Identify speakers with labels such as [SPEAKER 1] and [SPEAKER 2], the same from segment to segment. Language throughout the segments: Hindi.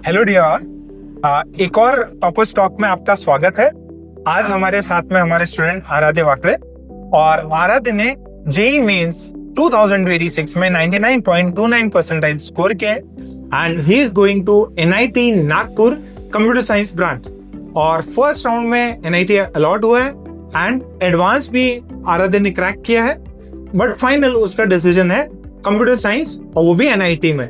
[SPEAKER 1] हेलो डियर, एक और टॉपर्स टॉक में आपका स्वागत है। आज हमारे साथ में हमारे स्टूडेंट आराध्य वाकड़े, और आराध्य ने जेई मेंस 2026 में 99.29 परसेंटाइल स्कोर किए and he is going to NIT Nagpur computer science branch. और फर्स्ट राउंड में एनआईटी अलॉट हुआ है एंड एडवांस भी आराध्य ने क्रैक किया है, बट फाइनल उसका डिसीजन है कंप्यूटर साइंस और वो भी एनआईटी में।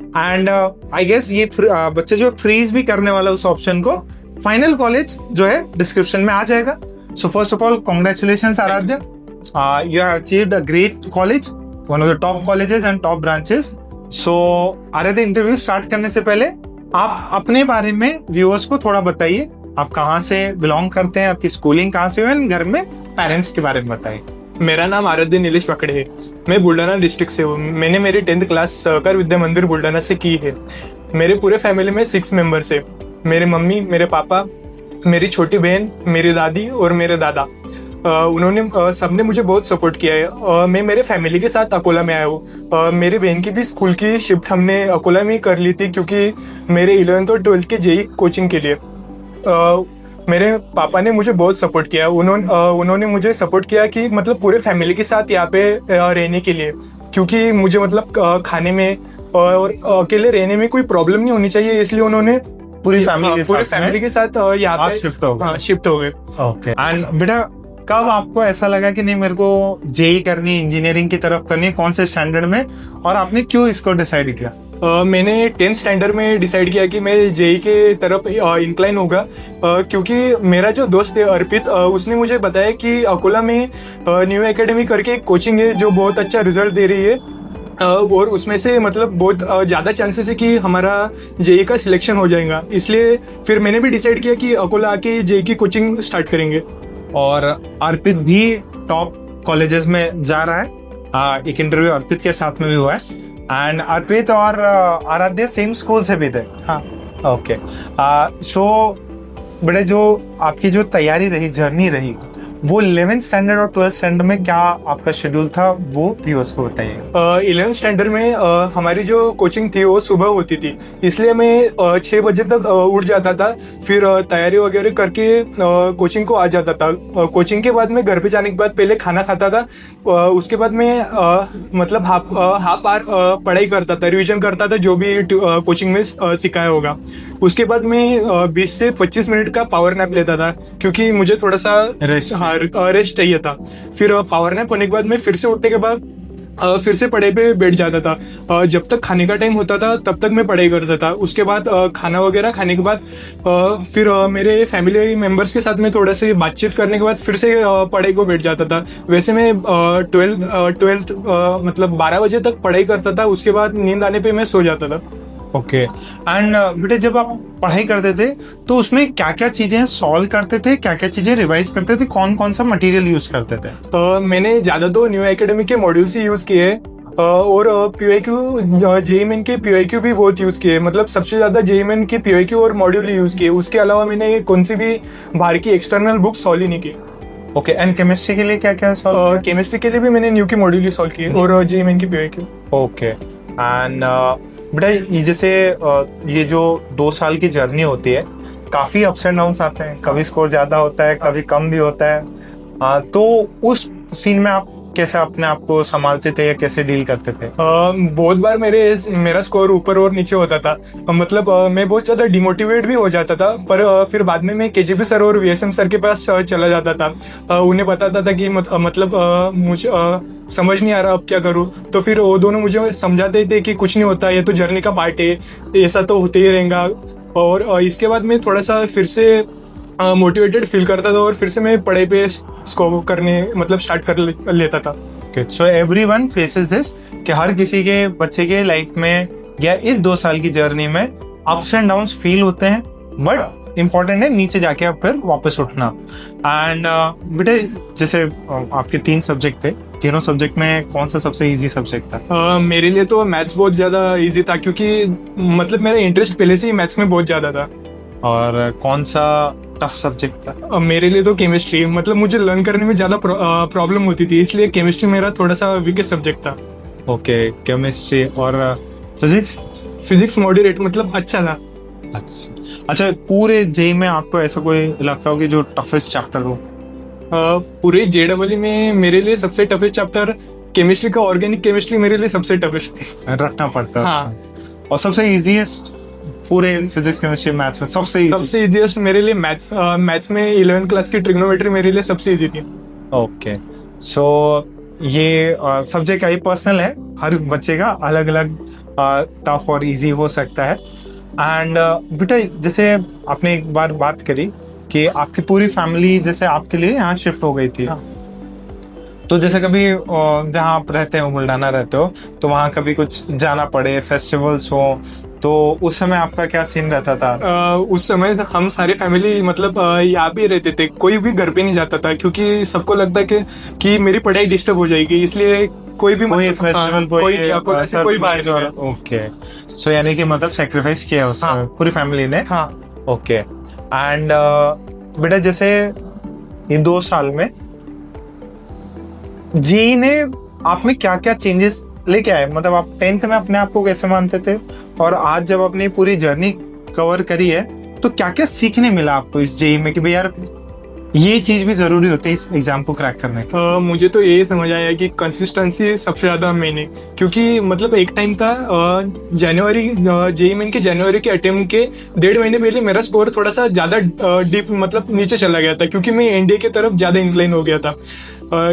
[SPEAKER 1] एंड आई गेस ये बच्चे जो फ्रीज भी करने वाला उस ऑप्शन को, फाइनल कॉलेज जो है डिस्क्रिप्शन में आ जाएगा। So first of all congratulations Aaradhya, you have achieved a great college, one of the top colleges and top branches. So Aaradhya, interview start करने से पहले आप अपने बारे में व्यूअर्स को थोड़ा बताइए। आप कहाँ से बिलोंग करते हैं, आपकी स्कूलिंग कहाँ से हुई, घर में पेरेंट्स के बारे में बताइए।
[SPEAKER 2] मेरा नाम आराध्य नीलेश वाकड़े है। मैं बुल्ढाना डिस्ट्रिक्ट से हूँ। मैंने मेरी 10th क्लास सहकार विद्या मंदिर बुल्ढाना से की है। मेरे पूरे फैमिली में 6 मेंबर्स है। मेरे मम्मी, मेरे पापा, मेरी छोटी बहन, मेरी दादी और मेरे दादा। उन्होंने सबने मुझे बहुत सपोर्ट किया है। मैं मेरे फैमिली के साथ अकोला में आया हूँ। मेरी बहन की भी स्कूल की शिफ्ट हमने अकोला में ही कर ली थी, क्योंकि मेरे 11th और 12th के जेई कोचिंग के लिए मेरे पापा ने मुझे बहुत सपोर्ट किया। उन्होंने मुझे सपोर्ट किया कि मतलब पूरे फैमिली के साथ यहाँ पे रहने के लिए, क्योंकि मुझे मतलब खाने में और अकेले रहने में कोई प्रॉब्लम नहीं होनी चाहिए, इसलिए उन्होंने पूरी फैमिली के साथ यहाँ पे शिफ्ट हो गए।
[SPEAKER 1] ओके। एंड बेटा, कब आपको ऐसा लगा कि नहीं मेरे को जेई करनी है, इंजीनियरिंग की तरफ करनी है, कौन से स्टैंडर्ड में, और आपने क्यों इसको डिसाइड किया?
[SPEAKER 2] मैंने 10th स्टैंडर्ड में डिसाइड किया कि मैं जेई के तरफ इंक्लाइन होगा, क्योंकि मेरा जो दोस्त है अर्पित, उसने मुझे बताया कि अकोला में न्यू एकेडमी करके एक कोचिंग है जो बहुत अच्छा रिजल्ट दे रही है, और उसमें से मतलब बहुत ज़्यादा चांसेस है कि हमारा जेई का सिलेक्शन हो जाएगा। इसलिए फिर मैंने भी डिसाइड किया कि अकोला आके जेई की कोचिंग स्टार्ट करेंगे।
[SPEAKER 1] और अर्पित भी टॉप कॉलेजेस में जा रहा है। एक इंटरव्यू अर्पित के साथ में भी हुआ है। एंड अर्पित और आराध्य सेम स्कूल से भी थे।
[SPEAKER 2] हाँ,
[SPEAKER 1] ओके। सो बड़े, जो आपकी जो तैयारी रही, जर्नी रही, वो 11th स्टैंडर्ड और 12th स्टैंडर्ड में क्या आपका शेड्यूल था, वो भी उसको बताइए।
[SPEAKER 2] 11th स्टैंडर्ड में हमारी जो कोचिंग थी वो सुबह होती थी, इसलिए मैं 6 बजे तक उठ जाता था। फिर तैयारी वगैरह करके कोचिंग को आ जाता था। कोचिंग के बाद मैं घर पे जाने के बाद पहले खाना खाता था। उसके बाद मैं मतलब हाफ आवर पढ़ाई करता था, रिविजन करता था जो भी कोचिंग में सिखाया होगा। उसके बाद मैं 20 से 25 मिनट का पावर नैप लेता था, क्योंकि मुझे थोड़ा सा रेस्ट चाहिए था। फिर पावर नैप होने के बाद मैं फिर से उठने के बाद फिर से पढ़ाई पे बैठ जाता था। जब तक खाने का टाइम होता था तब तक मैं पढ़ाई करता था। उसके बाद खाना वगैरह खाने के बाद फिर मेरे फैमिली मेंबर्स के साथ में थोड़ा सी बातचीत करने के बाद फिर से पढ़ाई को बैठ जाता था। वैसे मैं 12th मतलब 12 बजे तक पढ़ाई करता था। उसके बाद नींद आने पे मैं सो जाता था।
[SPEAKER 1] ओके। एंड बेटे, जब आप पढ़ाई करते थे तो उसमें क्या क्या चीजें सॉल्व करते थे, क्या क्या चीजें रिवाइज करते थे, कौन कौन सा मटेरियल यूज करते थे?
[SPEAKER 2] मैंने ज्यादा तो न्यू एकेडमी के मॉड्यूल्स ही यूज किए और PYQ, जेईई मेन के PYQ भी बहुत यूज किए। मतलब सबसे ज्यादा जेईई मेन के PYQ और मॉड्यूल यूज किए। उसके अलावा मैंने कौन सी भी बाहर की एक्सटर्नल बुक सॉल्व ही नहीं की।
[SPEAKER 1] ओके। एंड केमिस्ट्री के लिए क्या क्या सॉल्व?
[SPEAKER 2] केमिस्ट्री के लिए भी मैंने न्यू के मॉड्यूल ही सॉल्व किए और जेईई मेन की PYQ।
[SPEAKER 1] ओके। एंड बेटा, ये जैसे ये जो 2 साल की जर्नी होती है, काफी अप्स एंड डाउन्स आते हैं, कभी स्कोर ज्यादा होता है, कभी कम भी होता है। तो उस सीन में आप कैसे अपने आप को संभालते थे या कैसे डील करते थे?
[SPEAKER 2] बहुत बार मेरा स्कोर ऊपर और नीचे होता था। मतलब मैं बहुत ज्यादा डिमोटिवेट भी हो जाता था, पर फिर बाद में मैं KGP सर और VSM सर के पास चला जाता था। उन्हें बताता था कि मतलब मुझे समझ नहीं आ रहा अब क्या करूँ। तो फिर वो दोनों मुझे समझाते थे कि कुछ नहीं होता, ये तो जर्नी का पार्ट है, ऐसा तो होते ही रहेगा। और इसके बाद मैं थोड़ा सा फिर से मोटिवेटेड फील करता था और फिर से मैं पढ़ाई पे स्कोप करने मतलब स्टार्ट कर लेता था।
[SPEAKER 1] सो एवरीवन फेसेस दिस, कि हर किसी के बच्चे के लाइफ में या इस 2 साल की जर्नी में अप्स एंड डाउन्स फील होते हैं, बट इम्पोर्टेंट है नीचे जाके अब फिर वापस उठना। एंड बेटे, जैसे आपके 3 सब्जेक्ट थे, तीनों सब्जेक्ट में कौन सा सबसे इजी सब्जेक्ट था?
[SPEAKER 2] मेरे लिए तो मैथ्स बहुत ज्यादा इजी था, क्योंकि मतलब मेरा इंटरेस्ट पहले से ही मैथ्स में बहुत ज्यादा था।
[SPEAKER 1] और कौन सा टफ सब्जेक्ट था?
[SPEAKER 2] मेरे लिए तो केमिस्ट्री, मतलब मुझे लर्न करने में ज्यादा प्रॉब्लम होती थी, इसलिए केमिस्ट्री मेरा थोड़ा सा वीकेस्ट सब्जेक्ट था।
[SPEAKER 1] ओके। केमिस्ट्री और फिजिक्स?
[SPEAKER 2] फिजिक्स मॉडरेट, मतलब अच्छा था।
[SPEAKER 1] अच्छा, पूरे जेई में आपको ऐसा कोई लगता हो कि जो टफेस्ट चैप्टर हो?
[SPEAKER 2] पूरे जेडब्ल्यू में मेरे लिए सबसे टफेस्ट चैप्टर केमिस्ट्री का, ऑर्गेनिक केमिस्ट्री मेरे लिए सबसे टफेस्ट थी।
[SPEAKER 1] रखना पड़ता है।
[SPEAKER 2] हाँ।
[SPEAKER 1] और सबसे इजीएस्ट पूरे फिजिक्स केमिस्ट्री मैथ्स में सबसे
[SPEAKER 2] इजीएस्ट मेरे लिए मैथ्स में 11th क्लास की ट्रिग्नोमेट्री मेरे लिए सबसे इजी थी।
[SPEAKER 1] ओके, सो ये सब्जेक्ट का ही पर्सनल है, हर बच्चे का अलग अलग टफ और इजी हो सकता है। एंड बेटा, जैसे आपने एक बार बात करी कि आपकी पूरी फैमिली जैसे आपके लिए यहाँ शिफ्ट हो गई थी।
[SPEAKER 2] हाँ।
[SPEAKER 1] तो जैसे कभी जहाँ आप रहते हो, बुल्डाना रहते हो, तो वहाँ कभी कुछ जाना पड़े, फेस्टिवल्स हो, तो उस समय आपका क्या सीन रहता था?
[SPEAKER 2] उस समय हम सारे फैमिली मतलब यहाँ भी रहते थे, कोई भी घर पे नहीं जाता था क्योंकि सबको लगता है कि मेरी पढ़ाई डिस्टर्ब हो जाएगी, इसलिए कोई
[SPEAKER 1] फेस्टिवल
[SPEAKER 2] कोई बाहर।
[SPEAKER 1] ओके, सो यानी कि मतलब सेक्रीफाइस किया उस समय पूरी फैमिली ने।
[SPEAKER 2] हाँ।
[SPEAKER 1] ओके, एंड बेटा जैसे इन 2 साल में जी ने आप में क्या क्या चेंजेस लेके आए? मतलब आप 10th में अपने आप को कैसे मानते थे, और आज जब अपनी पूरी जर्नी कवर करी है तो क्या क्या सीखने मिला आपको इस जेई में कि भाई यार ये चीज भी जरूरी होती है इस एग्जाम को क्रैक करने का?
[SPEAKER 2] मुझे तो ये समझ आया कि कंसिस्टेंसी सबसे ज्यादा मेन है, क्योंकि मतलब एक टाइम था जनवरी जेई मेन के जनवरी के अटेम्प्ट के 1.5 महीने पहले मेरा स्कोर थोड़ा सा ज्यादा डीप मतलब नीचे चला गया था, क्योंकि मैं एनडीए की तरफ ज्यादा इंक्लाइन हो गया था।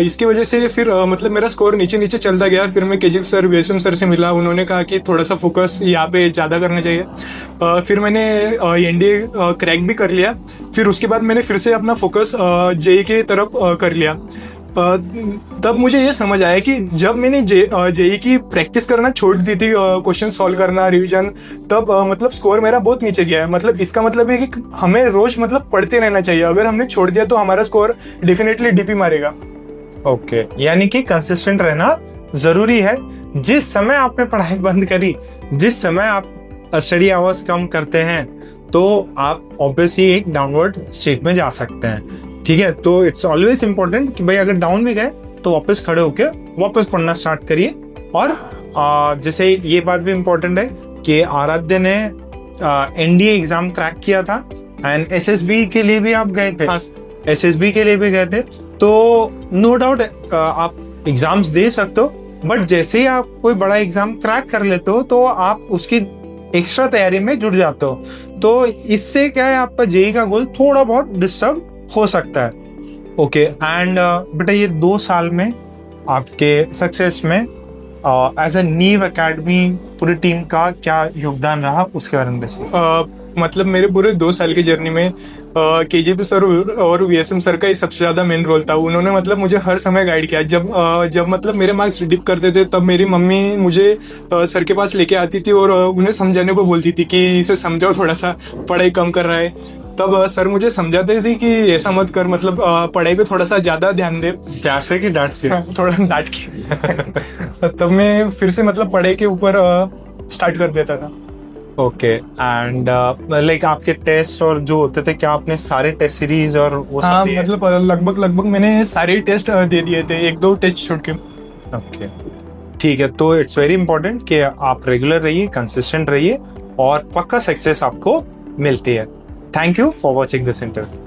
[SPEAKER 2] इसकी वजह से फिर मतलब मेरा स्कोर नीचे चलता गया। फिर मैं केजीएफ सर, वीएसएम सर से मिला, उन्होंने कहा कि थोड़ा सा फोकस यहाँ पे ज़्यादा करना चाहिए। फिर मैंने एनडीए क्रैक भी कर लिया। फिर उसके बाद मैंने फिर से अपना फोकस जेई की तरफ कर लिया। तब मुझे ये समझ आया कि जब मैंने जेई की प्रैक्टिस करना छोड़ दी थी, क्वेश्चन सॉल्व करना, रिवीजन, तब मतलब स्कोर मेरा बहुत नीचे गया है। मतलब इसका मतलब है कि हमें रोज मतलब पढ़ते रहना चाहिए। अगर हमने छोड़ दिया तो हमारा स्कोर डेफिनेटली डीपी मारेगा।
[SPEAKER 1] ओके, यानी कि कंसिस्टेंट रहना जरूरी है। जिस समय आपने पढ़ाई बंद करी, जिस समय आप स्टडी आवर्स कम करते हैं, तो आप ऑब्वियसली एक डाउनवर्ड स्टेट में जा सकते हैं। ठीक है, तो इट्स ऑलवेज इंपॉर्टेंट कि भाई अगर डाउन भी गए तो वापस खड़े होके वापस पढ़ना स्टार्ट करिए। और जैसे ये बात भी इम्पोर्टेंट है कि आराध्य ने एनडीए एग्जाम क्रैक किया था एंड एसएसबी के लिए भी आप गए थे। एसएसबी के लिए भी गए थे, तो नो डाउट आप एग्जाम्स दे सकते हो, बट जैसे ही आप कोई बड़ा एग्जाम क्रैक कर लेते हो तो आप उसकी एक्स्ट्रा तैयारी में जुड़ जाते हो। तो इससे क्या है, आपका जेई का गोल थोड़ा बहुत डिस्टर्ब हो सकता है। ओके, एंड बेटा ये 2 साल में आपके सक्सेस में एज अ नीव एकेडमी पूरी टीम का क्या योगदान रहा, उसके बारे में
[SPEAKER 2] मतलब मेरे पूरे 2 साल की जर्नी में केजीपी सर और वीएसएम सर का ही सबसे ज्यादा मेन रोल था। उन्होंने मतलब मुझे हर समय गाइड किया। जब मतलब मेरे मार्क्स डिप करते थे तब मेरी मम्मी मुझे सर के पास लेके आती थी और उन्हें समझाने को बोलती थी कि इसे समझाओ, थोड़ा सा पढ़ाई कम कर रहा है। तब सर मुझे समझाते थे कि ऐसा मत कर, मतलब पढ़ाई पे थोड़ा सा ज्यादा ध्यान दे।
[SPEAKER 1] प्यार से कि डांट के?
[SPEAKER 2] थोड़ा डांट के। तब मैं फिर से मतलब पढ़ाई के ऊपर स्टार्ट कर देता था।
[SPEAKER 1] ओके, एंड लाइक आपके टेस्ट और जो होते थे, क्या आपने सारे टेस्ट सीरीज और वो सब?
[SPEAKER 2] हाँ, मतलब लगभग मैंने सारे टेस्ट दे दिए थे, 1-2 टेस्ट छोड़ के।
[SPEAKER 1] ओके, ठीक है। तो इट्स वेरी इंपॉर्टेंट कि आप रेगुलर रहिए, कंसिस्टेंट रहिए और पक्का सक्सेस आपको मिलती है। Thank you for watching this interview.